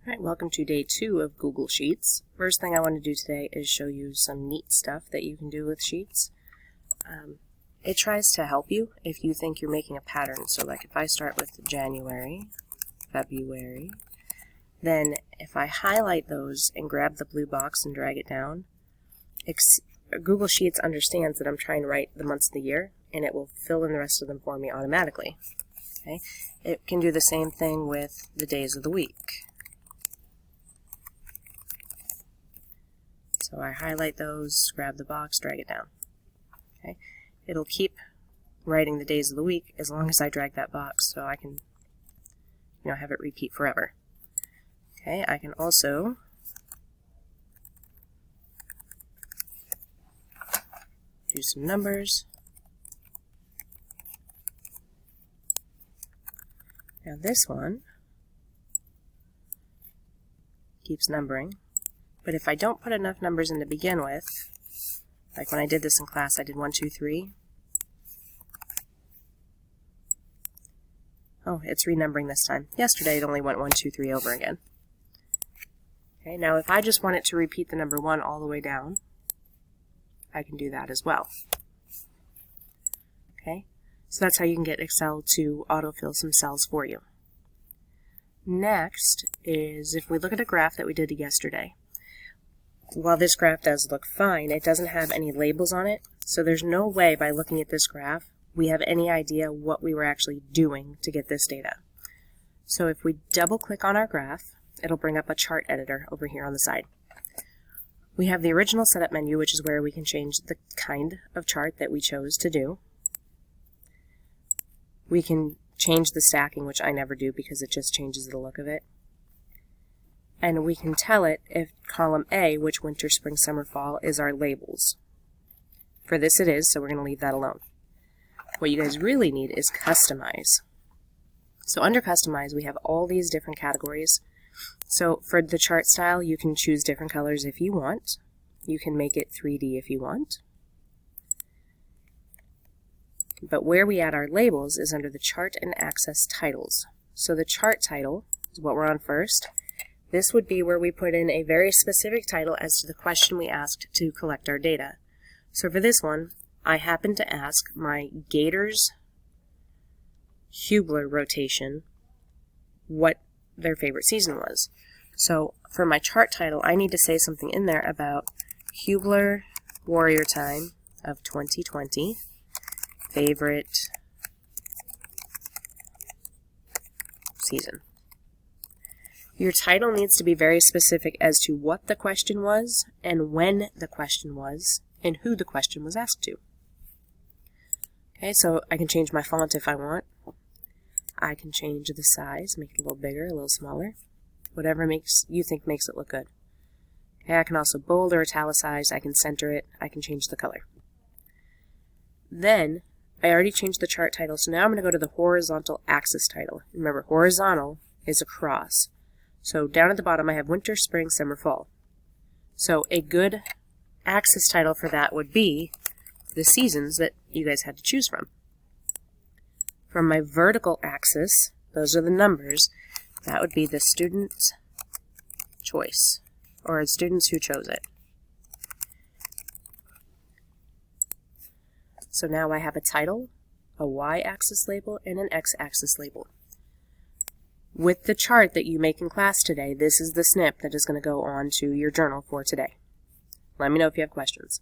Alright, welcome to day 2 of Google Sheets. First thing I want to do today is show you some neat stuff that you can do with Sheets. It tries to help you if you think you're making a pattern. So like if I start with January, February, then if I highlight those and grab the blue box and drag it down, Google Sheets understands that I'm trying to write the months of the year, and it will fill in the rest of them for me automatically. Okay? It can do the same thing with the days of the week. So I highlight those, grab the box, drag it down. Okay? It'll keep writing the days of the week as long as I drag that box, so I can, have it repeat forever. Okay, I can also do some numbers. Now this one keeps numbering. But if I don't put enough numbers in to begin with, like when I did this in class, I did 1, 2, 3. Oh, it's renumbering this time. Yesterday it only went 1, 2, 3 over again. Okay, now if I just want it to repeat the number 1 all the way down, I can do that as well. Okay, so that's how you can get Excel to autofill some cells for you. Next is if we look at a graph that we did yesterday. While this graph does look fine, it doesn't have any labels on it, so there's no way by looking at this graph we have any idea what we were actually doing to get this data. So if we double click on our graph, it'll bring up a chart editor over here on the side. We have the original setup menu, which is where we can change the kind of chart that we chose to do. We can change the stacking, which I never do because it just changes the look of it. And we can tell it if column A, which winter, spring, summer, fall, is our labels. For this it is, so we're going to leave that alone. What you guys really need is customize. So under customize, we have all these different categories. So for the chart style, you can choose different colors if you want. You can make it 3D if you want. But where we add our labels is under the chart and access titles. So the chart title is what we're on first. This would be where we put in a very specific title as to the question we asked to collect our data. So for this one, I happen to ask my Gators Hubler rotation what their favorite season was. So for my chart title, I need to say something in there about Hubler Warrior Time of 2020, favorite season. Your title needs to be very specific as to what the question was, and when the question was, and who the question was asked to. Okay, so I can change my font if I want. I can change the size, make it a little bigger, a little smaller, whatever you think makes it look good. Okay, I can also bold or italicize, I can center it, I can change the color. Then, I already changed the chart title, so now I'm going to go to the horizontal axis title. Remember, horizontal is across. So down at the bottom I have winter, spring, summer, fall. So a good axis title for that would be the seasons that you guys had to choose from. From my vertical axis, those are the numbers, that would be the student choice, or students who chose it. So now I have a title, a y-axis label, and an x-axis label. With the chart that you make in class today, this is the snip that is going to go on to your journal for today. Let me know if you have questions.